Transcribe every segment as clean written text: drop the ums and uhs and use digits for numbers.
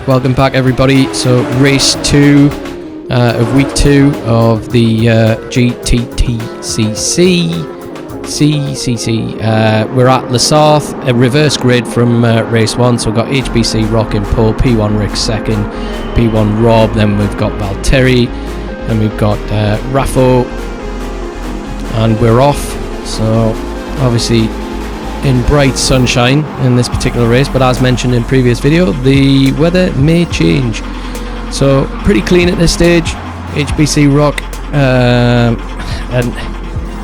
welcome back everybody. So race 2 of week 2 of the GTTCC. We're at Sarthe, a reverse grid from race 1. So we've got HBC Rock in pole, P1 Rick second, P1 Rob, then we've got Valtteri, and we've got Raffo, and we're off. So obviously in bright sunshine in this particular race, but as mentioned in previous video, the weather may change. So pretty clean at this stage, HBC Rock, and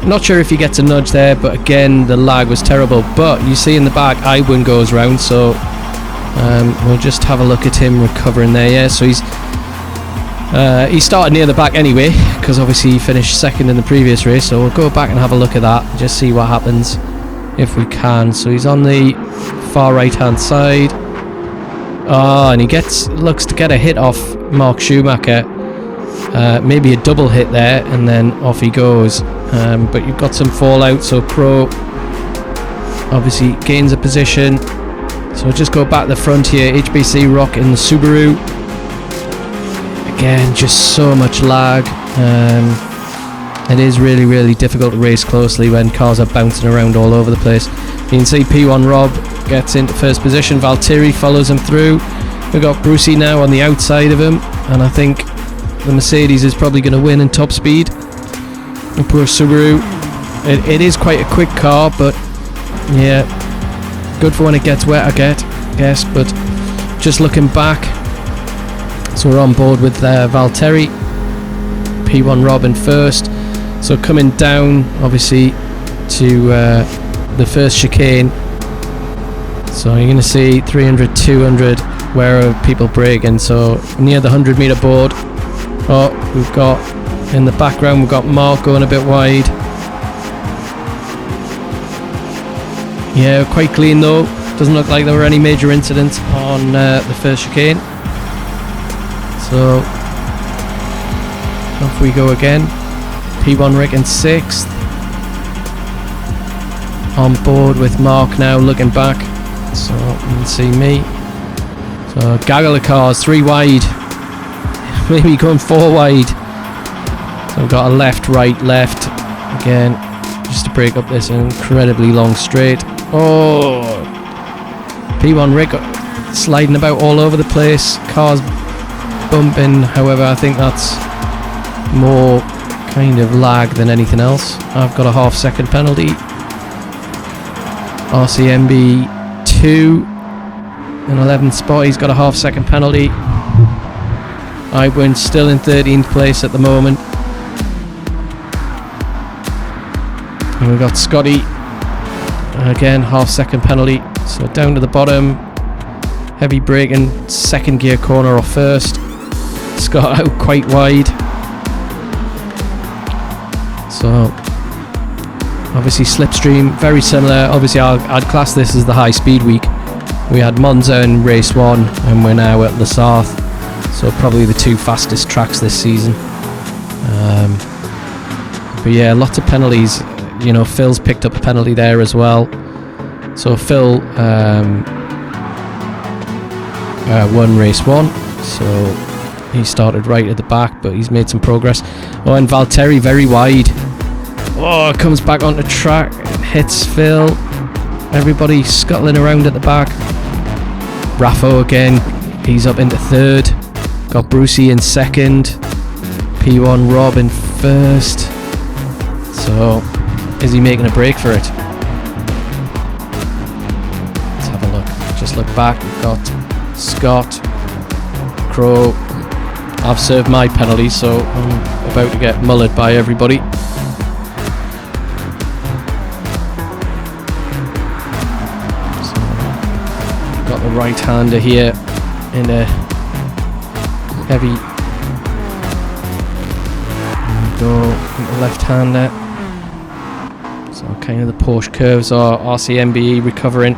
not sure if he gets a nudge there, but again the lag was terrible. But you see in the back Iwan goes round, so we'll just have a look at him recovering there. Yeah, so he started near the back anyway, because obviously he finished second in the previous race, so we'll go back and have a look at that, just see what happens if we can. So he's on the far right hand side. Oh, and he looks to get a hit off Mark Schumacher, maybe a double hit there, and then off he goes. But you've got some fallout, so Pro obviously gains a position. So we'll just go back to the front here. HBC Rock in the Subaru. Again, just so much lag. It is really difficult to race closely when cars are bouncing around all over the place. You can see P1 Rob gets into first position, Valtteri follows him through. We've got Brucey now on the outside of him, and I think the Mercedes is probably going to win in top speed. The Pro Subaru, it is quite a quick car, but yeah, good for when it gets wet, I guess. But just looking back, so we're on board with Valtteri, P1 Rob in first. So coming down obviously to the first chicane, so you're going to see 300, 200, where are people braking. So near the 100 meter board. Oh, we've got in the background, we've got Mark going a bit wide. Yeah, quite clean though, doesn't look like there were any major incidents on the first chicane. So off we go again. P1 Rick in 6th. On board with Mark now, looking back. So you can see me. So gaggle of cars, 3 wide. Maybe going 4 wide. So we've got a left, right, left. Again, just to break up this incredibly long straight. Oh! P1 Rick sliding about all over the place. Cars bumping. However, I think that's more kind of lag than anything else. I've got a half-second penalty. RCMB 2 in 11th spot, he's got a half-second penalty. Iwan still in 13th place at the moment. And we've got Scotty, again half-second penalty. So down to the bottom, heavy braking, second gear corner or first. Scott out quite wide. So obviously slipstream, very similar. Obviously I'd class this as the high speed week. We had Monza in race 1 and we're now at Sarthe, so probably the 2 fastest tracks this season. But yeah, lots of penalties. You know, Phil's picked up a penalty there as well. So Phil won race 1, so he started right at the back, but he's made some progress. Oh, and Valtteri very wide. Oh, comes back onto track, hits Phil. Everybody scuttling around at the back. Raffo again, he's up into 3rd. Got Brucey in 2nd. P1 Rob in 1st. So, is he making a break for it? Let's have a look. Just look back. We've got Scott, Crow. I've served my penalty, so I'm about to get mullered by everybody. So, got the right-hander here in a heavy. Go into left-hander. So kind of the Porsche curves are RCMBE recovering.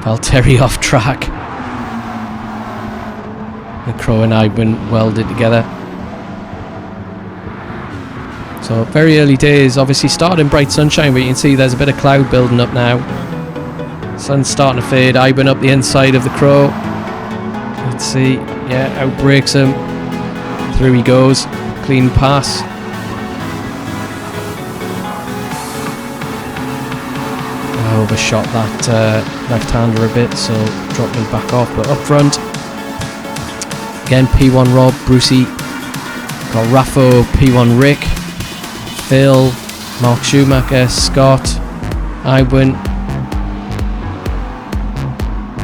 Valtteri off track. The Crow and Iwan welded together. So very early days, obviously started in bright sunshine, but you can see there's a bit of cloud building up now. Sun's starting to fade. Ivan up the inside of the Crow. Let's see. Yeah, outbreaks him. Through he goes. Clean pass. I overshot that left-hander a bit, so dropped me back off. But up front, again, P1 Rob, Brucey, got Raffo, P1 Rick, Phil, Mark Schumacher, Scott, Iwan.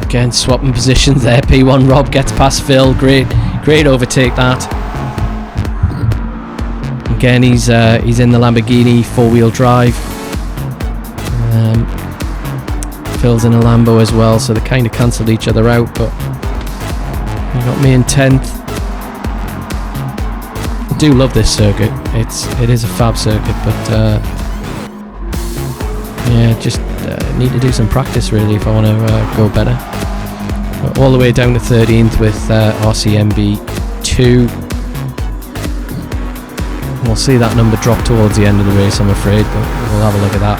Again, swapping positions there. P1 Rob gets past Phil. Great overtake that. Again, he's in the Lamborghini 4-wheel drive. Phil's in a Lambo as well, so they kind of cancelled each other out. But you got me in 10th. I do love this circuit. It is a fab circuit, but yeah, just need to do some practice really if I want to go better. But all the way down to 13th with RCMB 2. We'll see that number drop towards the end of the race, I'm afraid, but we'll have a look at that.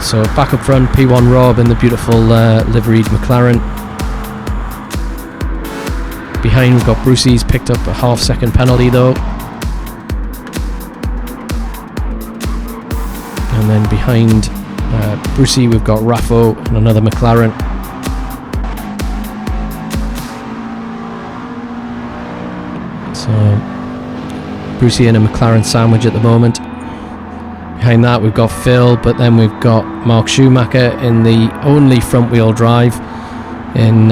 So back up front, P1 Rob in the beautiful liveried McLaren. Behind we've got Brucey's picked up a half-second penalty though. And then behind Brucey we've got Raffo and another McLaren. So Brucey in a McLaren sandwich at the moment. Behind that we've got Phil, but then we've got Mark Schumacher in the only front wheel drive in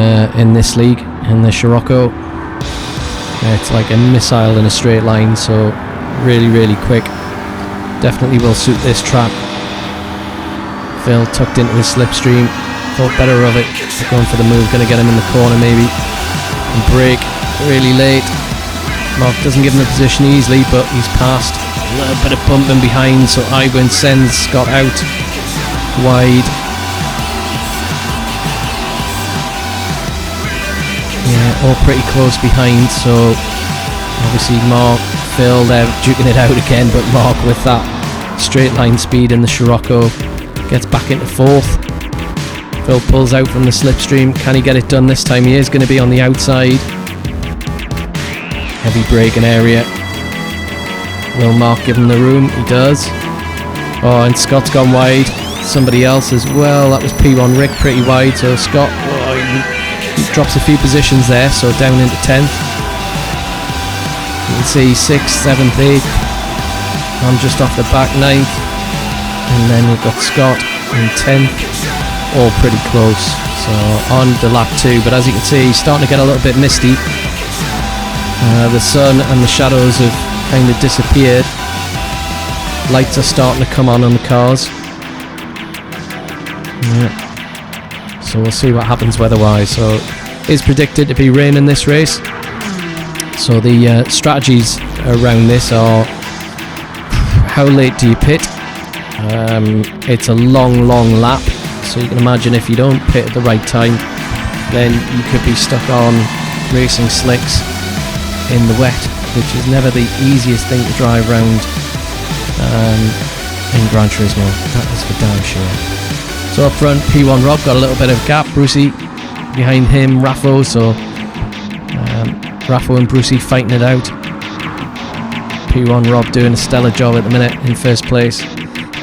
this league, in the Scirocco. It's like a missile in a straight line, so really quick. Definitely will suit this track. Phil tucked into his slipstream, thought better of it, going for the move, going to get him in the corner maybe, and brake really late. Mark doesn't give him the position easily, but he's passed. A little bit of bumping behind, so Iwan sends Scott out wide. Yeah, all pretty close behind, so obviously Mark, Phil, they're duking it out again, but Mark with that straight line speed in the Scirocco gets back into 4th. Phil pulls out from the slipstream. Can he get it done this time? He is going to be on the outside. Heavy braking area. Will Mark give him the room? He does. Oh, and Scott's gone wide. Somebody else as well. That was P1 Rick, pretty wide. So Scott, he drops a few positions there. So down into 10th. You can see 6th, 7th, 8th. I'm just off the back 9th. And then we've got Scott in 10th. All pretty close. So on to lap 2. But as you can see, he's starting to get a little bit misty. The sun and the shadows have kind of disappeared. Lights are starting to come on the cars. Yeah. So we'll see what happens weather-wise. So it's predicted to be rain in this race. So the strategies around this are: how late do you pit? It's a long lap. So you can imagine if you don't pit at the right time, then you could be stuck on racing slicks in the wet, which is never the easiest thing to drive around in Gran Turismo, that is for damn sure. So up front, P1 Rob got a little bit of gap. Brucey behind him, Raffo, so Raffo and Brucey fighting it out. P1 Rob doing a stellar job at the minute in first place.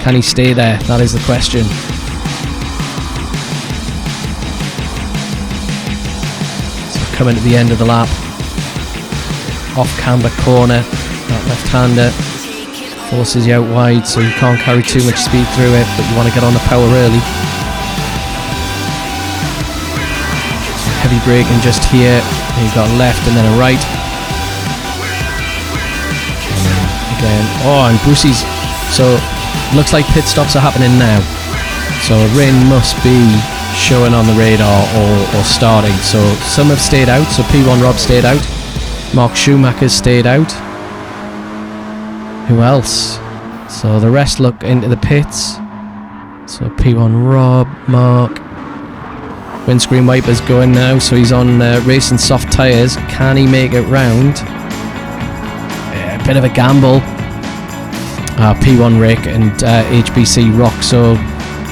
Can he stay there? That is the question. So coming to the end of the lap, off camber corner, that left-hander forces you out wide, so you can't carry too much speed through it, but you want to get on the power early. So heavy braking just here, and you've got a left and then a right. And then again, and Brucey's, so looks like pit stops are happening now. So rain must be showing on the radar or starting. So some have stayed out, so P1 Rob stayed out. Mark Schumacher stayed out. Who else? So the rest look into the pits. So P1 Rob, Mark. Windscreen wipers going now, so he's on racing soft tyres. Can he make it round? Yeah, a bit of a gamble. P1 Rick and HBC Rock. So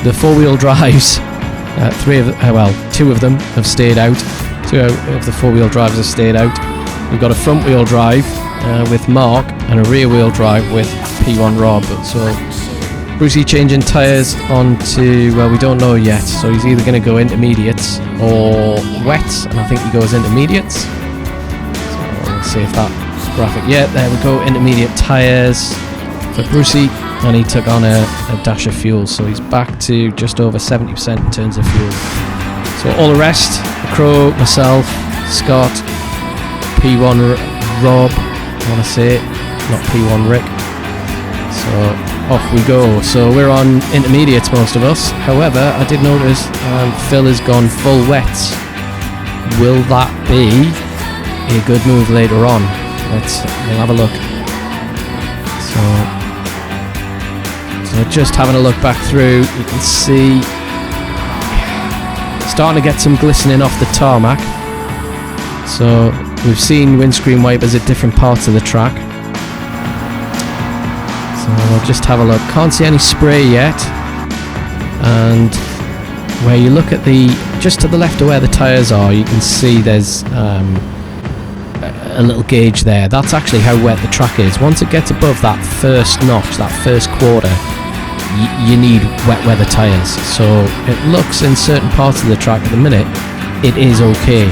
the 4-wheel drives Two of them have stayed out. 2 of the four-wheel drivers have stayed out. We've got a front-wheel drive with Mark and a rear-wheel drive with P1 Rob. So Brucey changing tyres onto, well, we don't know yet. So he's either going to go intermediates or wets, and I think he goes intermediates. So we'll see if that graphic. Yeah, there we go. Intermediate tyres for Brucey, and he took on a dash of fuel. So he's back to just over 70% in terms of fuel. So all the rest, Crow, myself, Scott, P1 Rob, I want to say, not P1 Rick. So off we go. So we're on intermediates, most of us. However, I did notice Phil has gone full wets. Will that be a good move later on? We'll have a look. So just having a look back through, you can see starting to get some glistening off the tarmac. So we've seen windscreen wipers at different parts of the track. So we'll just have a look. Can't see any spray yet. And where you look at just to the left of where the tyres are, you can see there's a little gauge there. That's actually how wet the track is. Once it gets above that first notch, that first quarter, you need wet weather tyres. So it looks in certain parts of the track at the minute it is okay.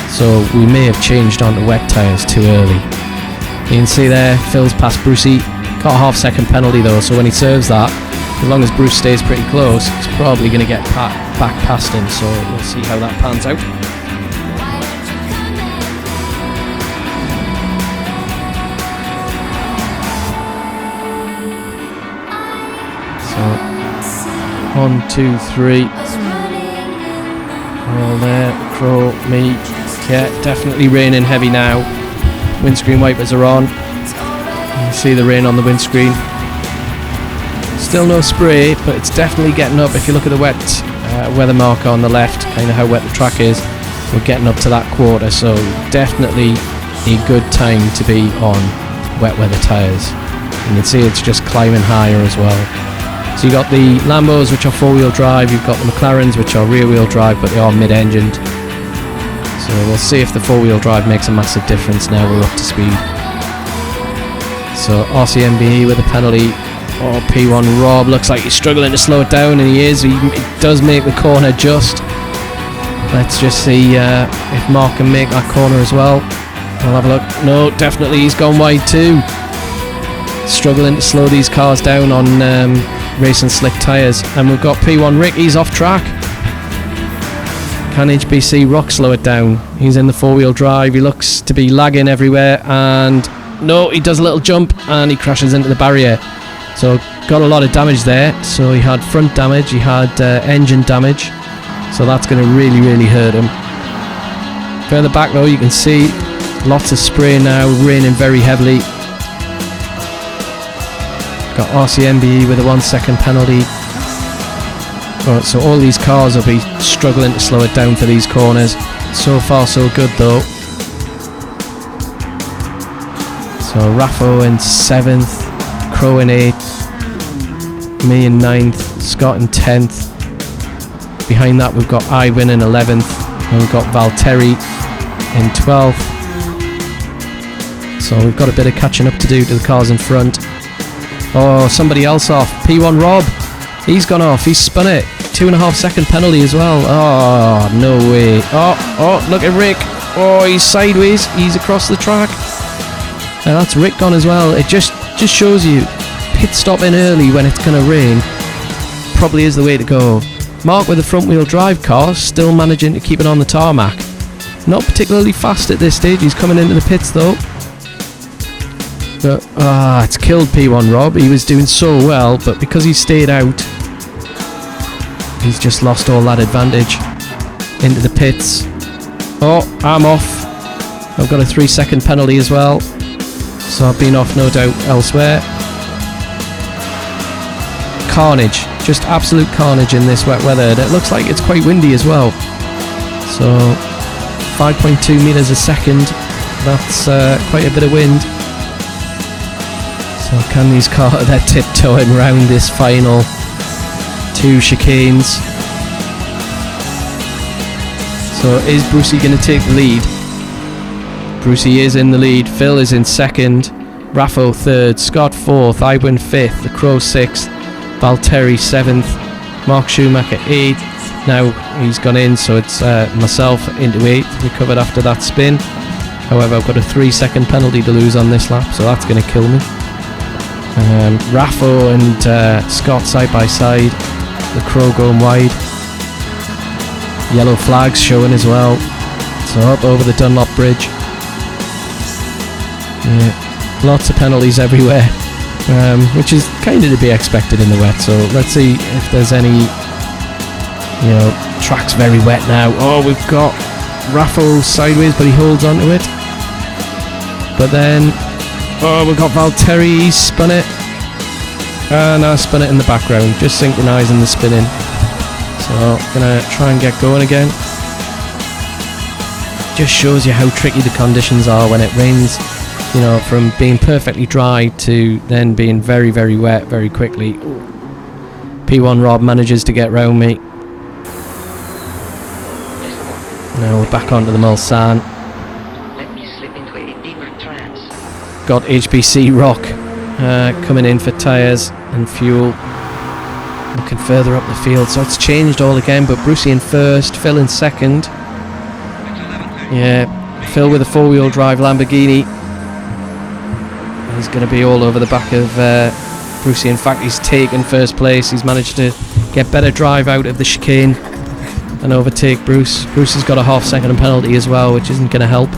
So we may have changed onto wet tyres too early. You can see there, Phil's past Brucey. Got a half-second penalty though, so when he serves that, as long as Bruce stays pretty close, he's probably going to get back past him. So we'll see how that pans out. So 1, 2, 3. All there, Crow, me. Yeah, definitely raining heavy now. Windscreen wipers are on. You see the rain on the windscreen. Still no spray, but it's definitely getting up. If you look at the wet weather marker on the left, kind of how wet the track is, we're getting up to that quarter. So definitely a good time to be on wet weather tyres. You can see it's just climbing higher as well. So you've got the Lambos, which are four-wheel drive. You've got the McLarens, which are rear-wheel drive, but they are mid-engined. So we'll see if the four-wheel drive makes a massive difference now we're up to speed. So RCMBE with a penalty. Oh, P1 Rob looks like he's struggling to slow it down, and he is. He does make the corner just. Let's just see if Mark can make that corner as well. We'll have a look. No, definitely he's gone wide too. Struggling to slow these cars down on racing slick tyres. And we've got P1 Rick, he's off track. Can HBC Rock slow it down? He's in the four-wheel drive. He looks to be lagging everywhere, and no, he does a little jump and he crashes into the barrier. So got a lot of damage there. So he had front damage, he had engine damage. So that's going to really, really hurt him. Further back though, you can see lots of spray now, raining very heavily. Got RCMBE with a 1 second penalty. Right, so all these cars will be struggling to slow it down for these corners. So far so good though. So Raffo in 7th, Crow in 8th, me in 9th, Scott in 10th. Behind that we've got Iwin in 11th, and we've got Valtteri in 12th. So we've got a bit of catching up to do to the cars in front. Oh, somebody else off. P1 Rob. He's gone off. He's spun it. 2.5 second penalty as well. Oh, no way. Oh, look at Rick. Oh, he's sideways. He's across the track. And that's Rick gone as well. It just shows you pit stopping early when it's going to rain probably is the way to go. Mark with the front wheel drive car still managing to keep it on the tarmac. Not particularly fast at this stage. He's coming into the pits though. But it's killed P1 Rob. He was doing so well, but because he stayed out, he's just lost all that advantage into the pits. Oh, I'm off. I've got a 3 second penalty as well, so I've been off no doubt elsewhere. Carnage, just absolute carnage in this wet weather, and it looks like it's quite windy as well. So 5.2 meters a second, that's quite a bit of wind. So can these cars, they're tiptoeing around this final 2 chicanes. So is Brucey going to take the lead? Brucey is in the lead. Phil is in second. Raffo third. Scott fourth. Iwan fifth. The Crow sixth. Valtteri seventh. Mark Schumacher eighth. Now he's gone in, so it's myself into eighth. Recovered after that spin. However, I've got a 3-second penalty to lose on this lap, so that's going to kill me. Raffo and Scott side by side. The Crow going wide. Yellow flags showing as well. So up over the Dunlop Bridge. Yeah, lots of penalties everywhere, which is kind of to be expected in the wet. So let's see if there's any. Track's very wet now. Oh, we've got Raffo sideways, but he holds onto it. But then, we've got Valtteri. He's spun it. And I spun it in the background, just synchronising the spinning. So gonna try and get going again. Just shows you how tricky the conditions are when it rains. From being perfectly dry to then being very, very wet very quickly. P1 Rob manages to get round me. Now we're back onto the Mulsanne. Got HBC Rock coming in for tyres and fuel. Looking further up the field, so it's changed all again, but Brucey in first, Phil in second. Yeah, Phil with a 4-wheel drive Lamborghini. He's going to be all over the back of Brucey. In fact, he's taken first place. He's managed to get better drive out of the chicane and overtake Bruce. Bruce has got a half-second penalty as well, which isn't going to help.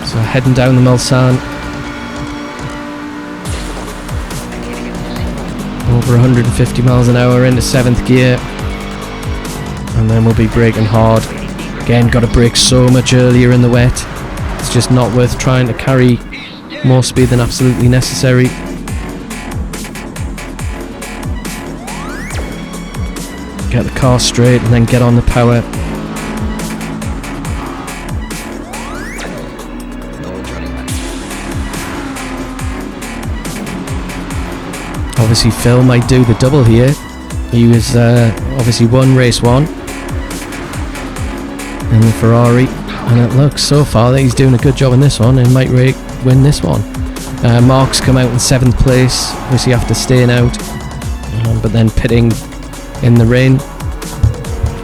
So heading down the Mulsanne. Over 150 miles an hour into 7th gear. And then we'll be braking hard. Again, got to brake so much earlier in the wet. It's just not worth trying to carry more speed than absolutely necessary. Get the car straight and then get on the power. Obviously Phil might do the double here. He was obviously won race 1 in the Ferrari, and it looks so far that he's doing a good job in this one and might win this one. Mark's come out in 7th place, obviously after staying out, but then pitting in the rain.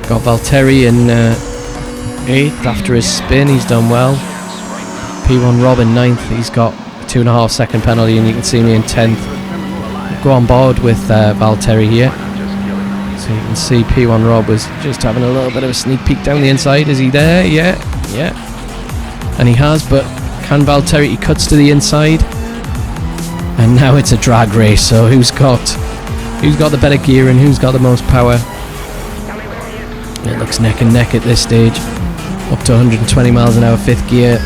Got Valtteri in 8th after his spin. He's done well. P1 Rob in 9th. He's got a 2.5 second penalty, and you can see me in 10th. Go on board with Valtteri here. So you can see P1 Rob was just having a little bit of a sneak peek down the inside. Is he there? Yeah. And he has, but can Valtteri? He cuts to the inside. And now it's a drag race, so who's got the better gear and who's got the most power? It looks neck and neck at this stage. Up to 120 miles an hour, 5th gear.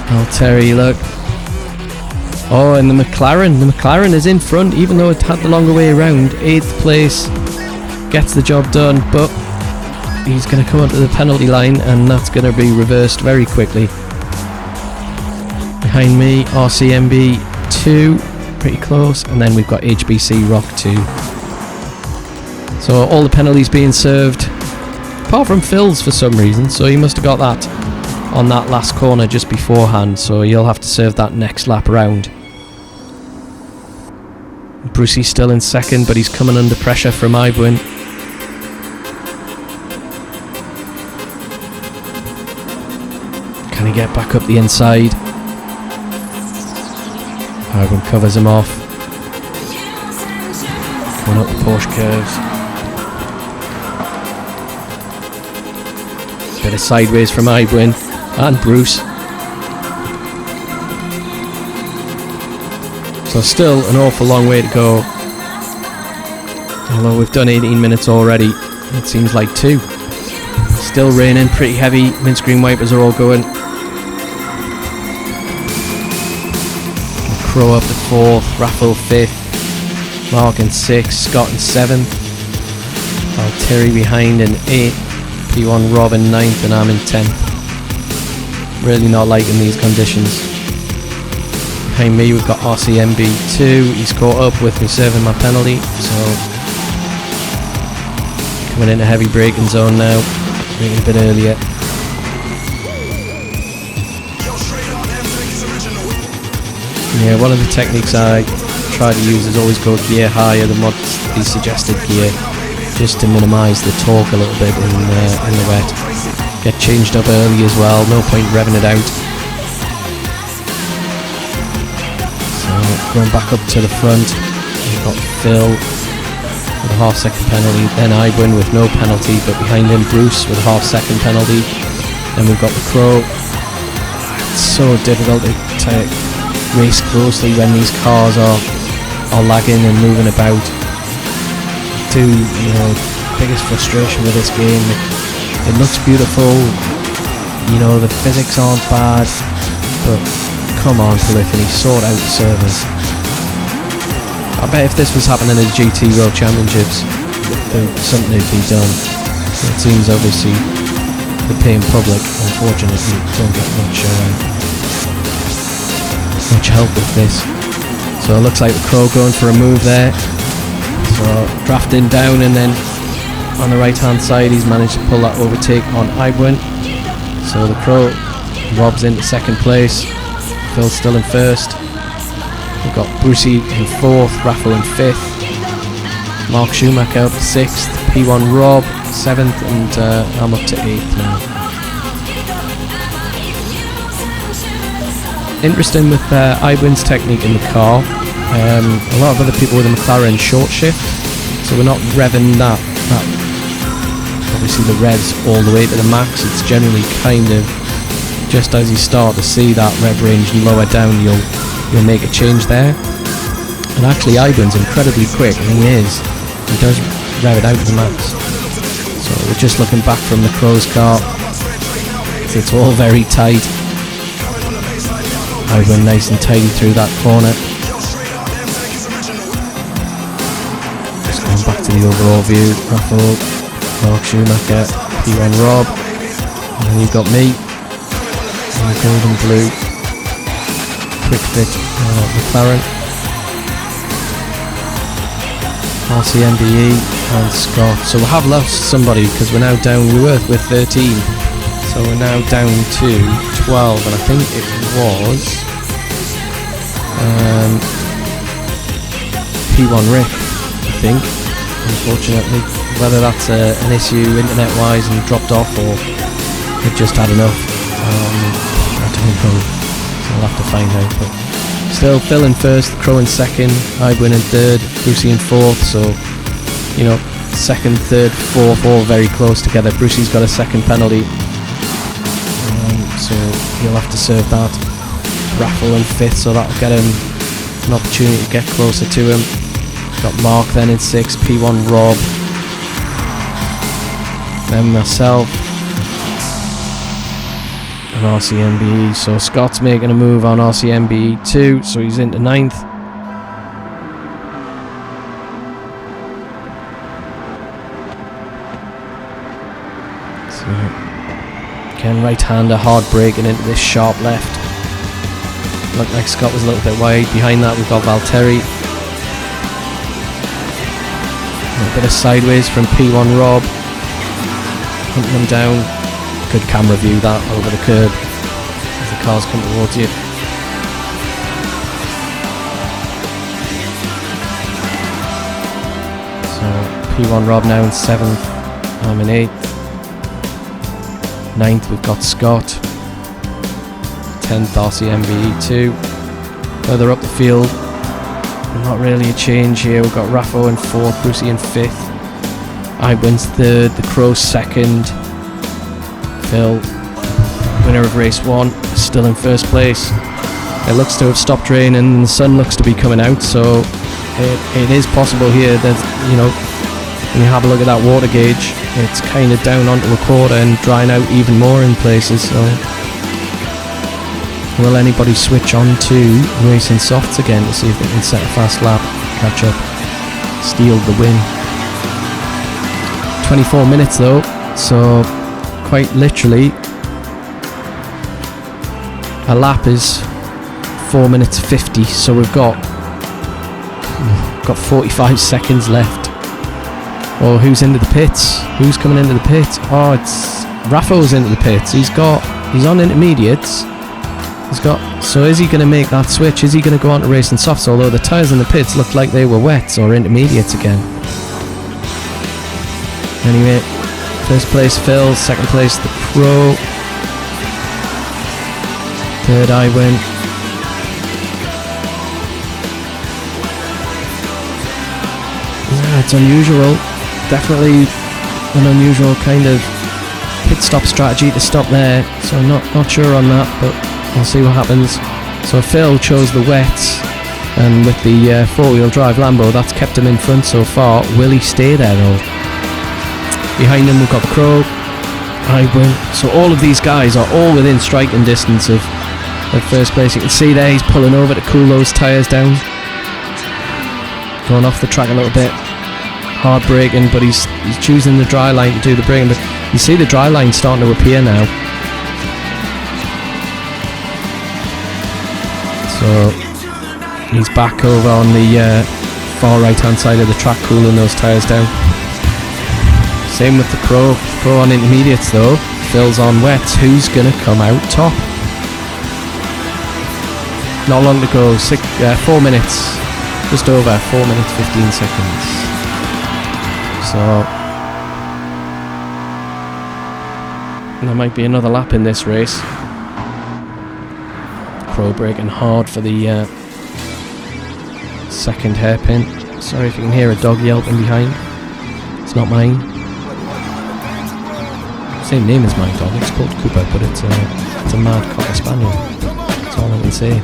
Valtteri, look. Oh, and the McLaren is in front, even though it had the longer way around. 8th place, gets the job done, but he's going to come onto the penalty line, and that's going to be reversed very quickly. Behind me, RCMB 2, pretty close, and then we've got HBC Rock 2. So all the penalties being served, apart from Phil's for some reason, so he must have got that on that last corner just beforehand, so you'll have to serve that next lap round. Brucey's still in second, but he's coming under pressure from Iwan. Can he get back up the inside? Iwan covers him off. Going up the Porsche curves. Bit of sideways from Iwan and Bruce. So still an awful long way to go. Although we've done 18 minutes already, it seems like 2. Still raining, pretty heavy. Windscreen wipers are all going. Crow up to 4th, Raffle 5th, Mark in 6th, Scott in 7th, Valtteri behind in 8th, P1 Rob in 9th, and I'm in 10th. Really not liking these conditions. Behind me we've got RCMB 2, he's caught up with me serving my penalty, so Coming into heavy braking zone now, braking a bit earlier. Yeah, one of the techniques I try to use is always go gear higher than what's the suggested gear, just to minimise the torque a little bit in the wet. Get changed up early as well, no point revving it out. So going back up to the front, we've got Phil with a half-second penalty, then Ibwin with no penalty, but behind him Bruce with a half-second penalty. Then we've got the Crow. It's so difficult to race closely when these cars are lagging and moving about. Biggest frustration with this game. It looks beautiful, the physics aren't bad, but come on Polyphony, sort out the servers. I bet if this was happening at GT World Championships, something would be done. It seems obviously the paying public, unfortunately, don't get much help with this. So it looks like the Crow going for a move there. So drafting down, and then on the right hand side he's managed to pull that overtake on Ibwin. So the Crow, Rob's into second place, Phil's still in first. We've got Brucey in fourth, Raffle in fifth, Mark Schumacher up to sixth, P1 Rob seventh, and I'm up to eighth now. Interesting with Ibwin's technique in the car. A lot of other people with a McLaren short shift, so we're not revving that obviously the revs all the way to the max. It's generally kind of just as you start to see that rev range lower down, you'll make a change there. And actually Ibwin's incredibly quick, and he does rev it out to the max. So we're just looking back from the Crow's car, it's all very tight. Ibwin nice and tidy through that corner. Just going back to the overall view, Raffle, Mark Schumacher, P1 Rob, and then you've got me in the gold and blue quick fit McLaren, RCMBE and Scott. So we have lost somebody because we're now down, we were with 13, so we're now down to 12, and I think it was P1 Rick, I think, unfortunately. Whether that's an issue internet wise and dropped off, or it just had enough, I don't know, so I'll have to find out. But still, Phil in first, Crow in second, Ibwin in third, Brucey in fourth, so second, third, fourth, all very close together. Brucey's got a second penalty, so he'll have to serve that. Raffle in fifth, so that'll get him an opportunity to get closer to him. Got Mark then in sixth, P1 Rob, then myself and RCMBE. So Scott's making a move on RCMBE too, so he's into ninth. So again, right-hander, hard braking into this sharp left. Looked like Scott was a little bit wide. Behind that we've got Valtteri. A bit of sideways from P1 Rob. Hunting them down. Good camera view that over the curb as the cars come towards you. So P1 Rob now in 7th, I'm in 8th. 9th we've got Scott. 10th RCMBE2. Further up the field, not really a change here. We've got Raffo in 4th, Brucey in 5th. Ibwin's 3rd, the Crow 2nd. Phil, winner of race 1, still in 1st place. It looks to have stopped raining and the sun looks to be coming out, so it is possible here that, when you have a look at that water gauge, it's kind of down onto a quarter and drying out even more in places. So will anybody switch on to racing softs again to see if they can set a fast lap, catch up, steal the win? 24 minutes though, so quite literally a lap is 4 minutes 50, so we've got 45 seconds left. Oh, who's into the pits? Who's coming into the pits? Oh, it's Rafo's into the pits. He's on intermediates. So is he going to make that switch? Is he going to go on to racing softs? Although the tyres in the pits looked like they were wets or intermediates again. Anyway, first place Phil, second place the Crow, third I win. Yeah, it's unusual. Definitely an unusual kind of pit stop strategy to stop there. So I'm not sure on that, but we'll see what happens. So Phil chose the wets, and with the four-wheel drive Lambo, that's kept him in front so far. Will he stay there though? Behind him we've got the Crow, I win. So all of these guys are all within striking distance of first place. You can see there he's pulling over to cool those tyres down. Going off the track a little bit. Hard braking, but he's choosing the dry line to do the braking. But you see the dry line starting to appear now. So he's back over on the far right hand side of the track cooling those tyres down. Same with the Crow on intermediates though. Phil's on wets. Who's going to come out top? Not long to go. 4 minutes. Just over 4 minutes 15 seconds. So there might be another lap in this race. Crow braking hard for the second hairpin. Sorry if you can hear a dog yelping behind. It's not mine. Same name as my dog. It's called Cooper, but it's a mad Cocker Spaniel. That's all I can say.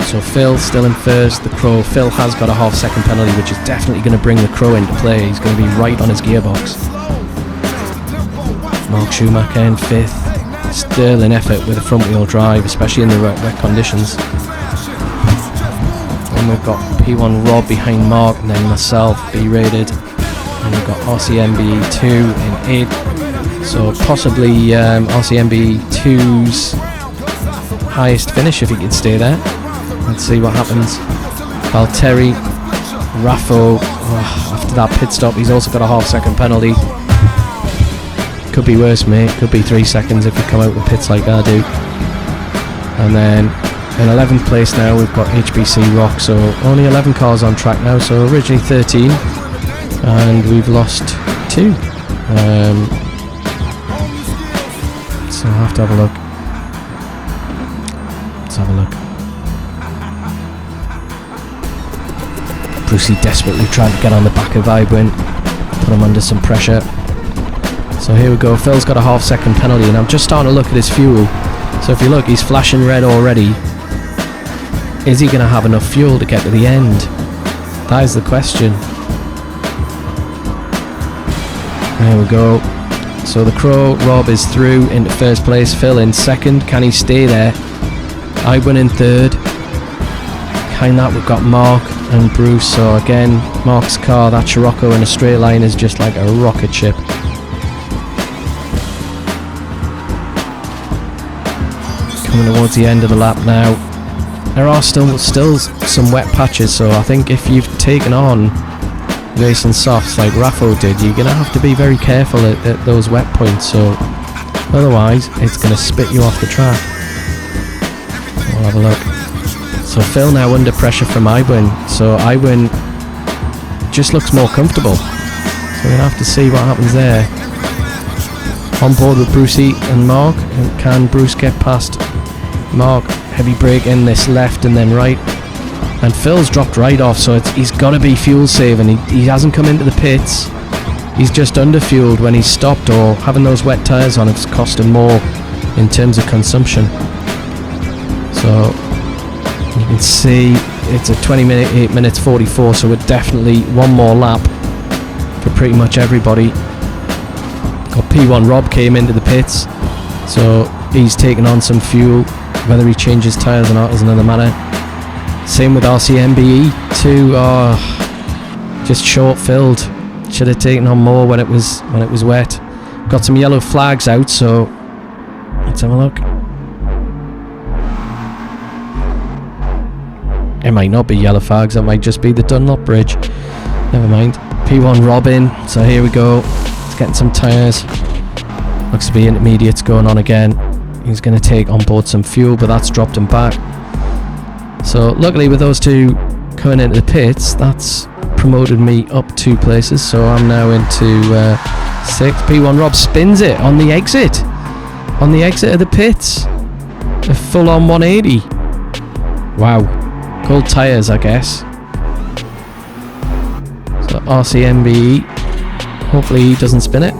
So Phil still in first. The Crow. Phil has got a half-second penalty, which is definitely going to bring the Crow into play. He's going to be right on his gearbox. Mark Schumacher in fifth. Sterling effort with a front-wheel drive, especially in the wet conditions. And we've got P1 Rob behind Mark, and then myself, B-rated. And we've got RCMB2 in 8th. So possibly RCMB2's highest finish if he can stay there. Let's see what happens. Valtteri, Raffo, after that pit stop, he's also got a half-second penalty. Could be worse, mate. Could be 3 seconds if you come out the pits like I do. And then in 11th place now we've got HBC Rock. So only 11 cars on track now. So originally 13, and we've lost 2. So I'll have to have a look. Let's have a look. Brucey desperately trying to get on the back of Ibwin, put him under some pressure. So here we go. Phil's got a half-second penalty, and I'm just starting to look at his fuel. So if you look, he's flashing red already. Is he going to have enough fuel to get to the end? That is the question. There we go. So the Crow, Rob is through into first place. Phil in second. Can he stay there? Ibwin in third. Behind that we've got Mark and Bruce. So again, Mark's car, that Scirocco in a straight line is just like a rocket ship. Coming towards the end of the lap now. There are still some wet patches, so I think if you've taken on racing softs like Raffo did, you're going to have to be very careful at those wet points, so otherwise it's going to spit you off the track. We'll have a look. So Phil now under pressure from Ibwin, so Ibwin just looks more comfortable, so we're going to have to see what happens there. On board with Brucey and Mark, and can Bruce get past Mark? Heavy brake in this left and then right, and Phil's dropped right off, so he's got to be fuel saving. He hasn't come into the pits, he's just underfueled when he's stopped, or having those wet tyres on has cost him more in terms of consumption. So you can see it's a 8 minutes 44, so we're definitely one more lap for pretty much everybody. Got P1 Rob came into the pits, so he's taking on some fuel. Whether he changes tyres or not is another matter. Same with RCMBE too. Just short filled. Should have taken on more when it was wet. Got some yellow flags out, so let's have a look. It might not be yellow flags, it might just be the Dunlop bridge. Never mind. P1 Robin. So here we go. He's getting some tyres. Looks to be intermediates going on again. He's going to take on board some fuel, but that's dropped him back. So luckily with those two coming into the pits, that's promoted me up 2 places. So I'm now into 6th. P1 Rob spins it on the exit. On the exit of the pits. A full-on 180. Wow. Cold tyres, I guess. So RCMB. Hopefully he doesn't spin it.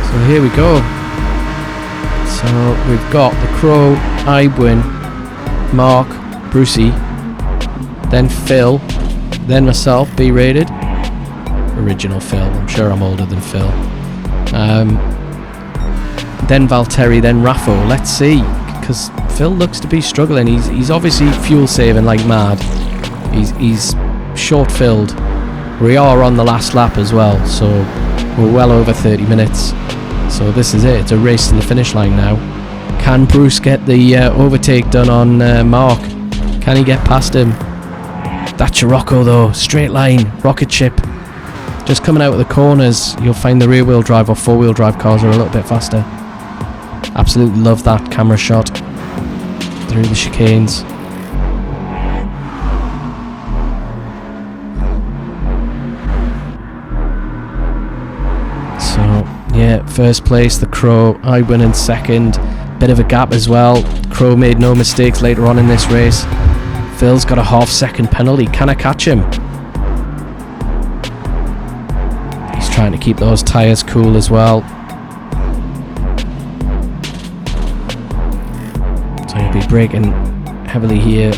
So here we go. So we've got the Crow, Ibwin, Mark, Brucey, then Phil, then myself, B-rated. Original Phil. I'm sure I'm older than Phil. Then Valtteri, then Raffo. Let's see, because Phil looks to be struggling. He's obviously fuel saving like mad. He's short filled. We are on the last lap as well, so we're well over 30 minutes. So this is it. It's a race to the finish line now. Can Bruce get the overtake done on Mark? Can he get past him? That's Scirocco though. Straight line. Rocket ship. Just coming out of the corners, you'll find the rear wheel drive or 4-wheel drive cars are a little bit faster. Absolutely love that camera shot through the chicanes. So yeah, first place the Crow, I win in second. Bit of a gap as well. Crow made no mistakes later on in this race. Phil's got a half-second penalty. Can I catch him? He's trying to keep those tyres cool as well. So he'll be braking heavily here.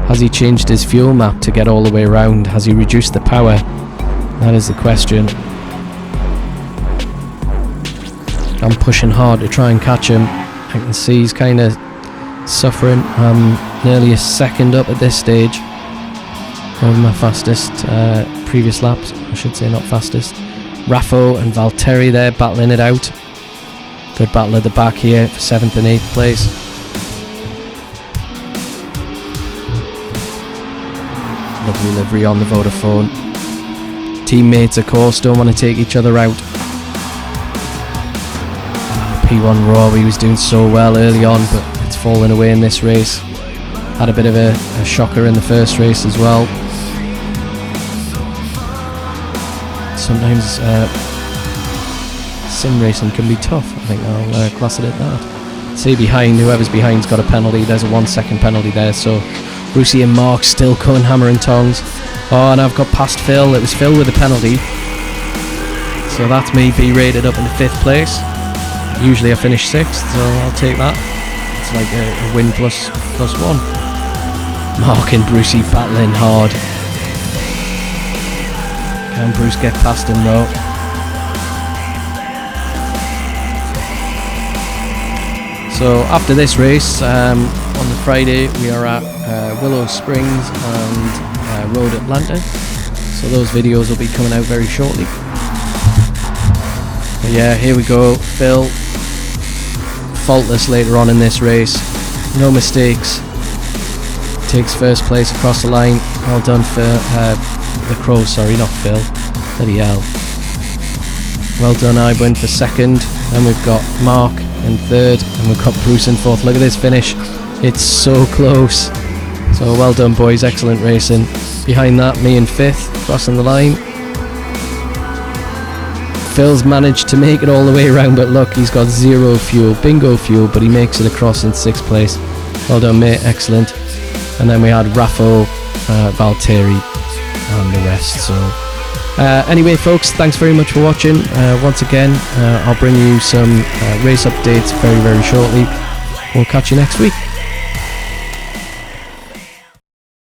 Has he changed his fuel map to get all the way around? Has he reduced the power? That is the question. I'm pushing hard to try and catch him. I can see he's kind of suffering. I'm nearly a second up at this stage. One of my fastest previous laps, I should say, not fastest. Raffo and Valtteri there battling it out. Good battle at the back here for 7th and 8th place. Lovely livery on the Vodafone. Teammates, of course, don't want to take each other out. P1 Raw, he was doing so well early on, but it's fallen away in this race. Had a bit of a shocker in the first race as well. Sometimes sim racing can be tough. I think I'll class it at that. See behind, whoever's behind's got a penalty. There's a 1-second penalty there. So Brucey and Mark still coming hammer and tongs. Oh, and I've got past Phil. It was Phil with a penalty. So that's me B-rated up into 5th place. Usually I finish 6th, so I'll take that. It's like a win plus 1. Mark and Brucey battling hard. Can Bruce get past him though? So after this race, on the Friday, we are at Willow Springs and Road Atlanta. So those videos will be coming out very shortly. But yeah, here we go. Phil, faultless later on in this race. No mistakes. Takes first place across the line. Well done for the Crow, sorry, not Phil. Bloody hell. Well done, I win for 2nd. Then we've got Mark in 3rd, and we've got Bruce in 4th. Look at this finish. It's so close. So well done, boys. Excellent racing. Behind that, me in 5th, crossing the line. Phil's managed to make it all the way around, but look, he's got 0 fuel. Bingo fuel, but he makes it across in 6th place. Well done, mate. Excellent. And then we had Raffo, Valtteri, and the rest. So anyway, folks, thanks very much for watching. Once again, I'll bring you some race updates very, very shortly. We'll catch you next week.